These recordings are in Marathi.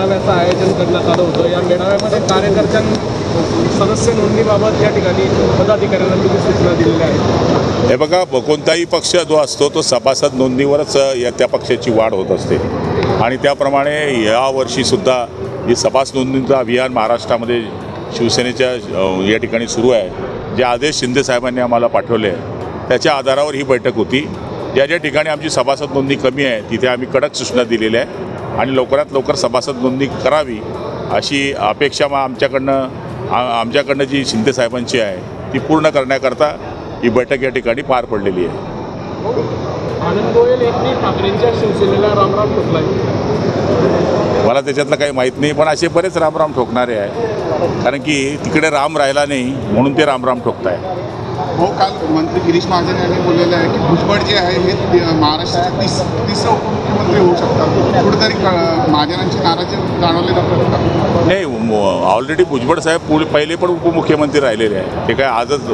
मेळाव्याचं आयोजन करण्यात आलं होतं. या मेळाव्यामध्ये सदस्य नोंदणीबाबत या ठिकाणी पदाधिकाऱ्यांना तुम्ही सूचना दिलेल्या आहेत. हे बघा, कोणताही पक्ष जो असतो तो सभासद नोंदणीवरच त्या पक्षाची वाढ होत असते आणि त्याप्रमाणे यावर्षीसुद्धा ही सभासद नोंदणीचं अभियान महाराष्ट्रामध्ये शिवसेनेच्या या ठिकाणी सुरू आहे. जे आदेश शिंदे साहेबांनी आम्हाला पाठवले त्याच्या आधारावर ही बैठक होती. ज्या ज्या ठिकाणी आमची सभासद नोंदणी कमी आहे तिथे आम्ही कडक सूचना दिलेल्या आहे आणि लवकरात लवकर सभासद नोंदणी करावी अशी अपेक्षा आमच्याकडनं जी शिंदे साहेबांची आहे ती पूर्ण करण्याकरता ही बैठक या ठिकाणी पार पडलेली आहे. आनंद गोयल यांनी ठाकरेंच्या शिवसेनेला रामराम ठोकलाय. मला त्याच्यातलं काही माहीत नाही, पण असे बरेच रामराम ठोकणारे आहे, कारण की तिकडे राम राहिला नाही म्हणून ते रामराम ठोकताय. हो, काल मंत्री गिरीश महाजन यांनी बोललेलं आहे की भुजबळ जे आहे हे महाराष्ट्राचे तिसरं उपमुख्यमंत्री होऊ शकतात. कुठेतरी महाजनांची नाराजी जाणवली जातात. नाही, ऑलरेडी भुजबळ साहेब पहिले पण उपमुख्यमंत्री राहिलेले आहे. ते काय आजच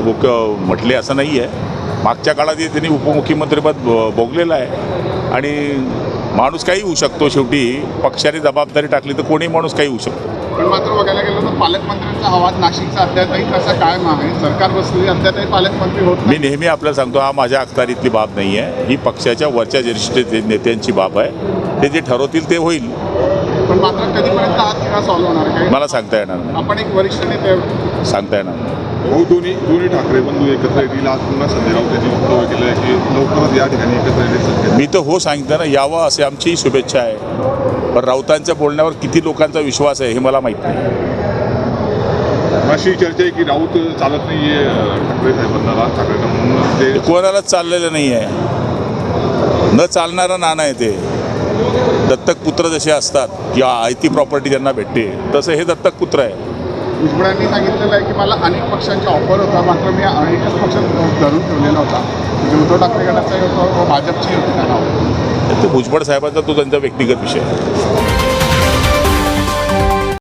म्हटले असं नाही आहे. मागच्या काळातही त्यांनी उपमुख्यमंत्रीपद भोगलेलं आहे आणि माणूस काही होऊ शकतो. शेवटी पक्षाने जबाबदारी टाकली तर कोणी माणूस काही होऊ शकतो. पण मात्र बघायला गेलं तर पालकमंत्र्यांचा आवाज नाशिकचा अद्यापही कसा कायम आहे. सरकार बसलेली अद्यापही पालकमंत्री होत मी नेहमी आपल्याला सांगतो, हा माझ्या अखत्यारीतली बाब नाही आहे. ही पक्षाच्या वरच्या ज्येष्ठ नेत्यांची बाब आहे. ते जे ठरवतील ते होईल. पण मात्र कधीपर्यंत हा तिढा सॉल्व्ह होणार आहे मला सांगता येणार नाही. आपण एक वरिष्ठ नेते सांगता येणार नाही. भाऊ, दोन्ही ठाकरे बंधू एकत्र येतील. आज पुन्हा संजय राऊत यांनी वक्तव्य केलं आहे की लवकरच या ठिकाणी एकत्र येण्याची. मी तर हो सांगितलं ना, यावं असे आमची शुभेच्छा आहे. पण राऊतांच्या बोलण्यावर किती लोकांचा विश्वास आहे हे मला माहीत नाही. अशी चर्चा आहे की राऊत चालत नाही आहे ठाकरे साहेबांना, ठाकरेंना, म्हणून ते कोणालाच चाललेलं नाही आहे. न चालणारा नाणं आहे ते. दत्तक पुत्र जसे असतात किंवा आयती प्रॉपर्टी ज्यांना भेटते तसं हे दत्तक पुत्र आहे. भुजबळांनी सांगितलेलं आहे की मला अनेक पक्षांचा ऑफर होता, मात्र मी अनेकच पक्षात धरून ठेवलेला होता. म्हणजे उद्धव ठाकरे गटाचा होता, भाजपची होती त्यांना. ते भुजबळ साहेबांचा तो त्यांचा व्यक्तिगत विषय आहे.